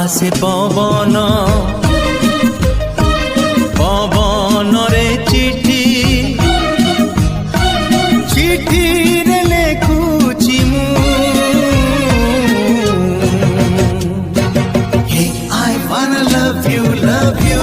ଆସେ ପବନରେ ଚିଠି ଚିଠିରେ ଲେଖୁଛି ମୁଁ Hey, I wanna love you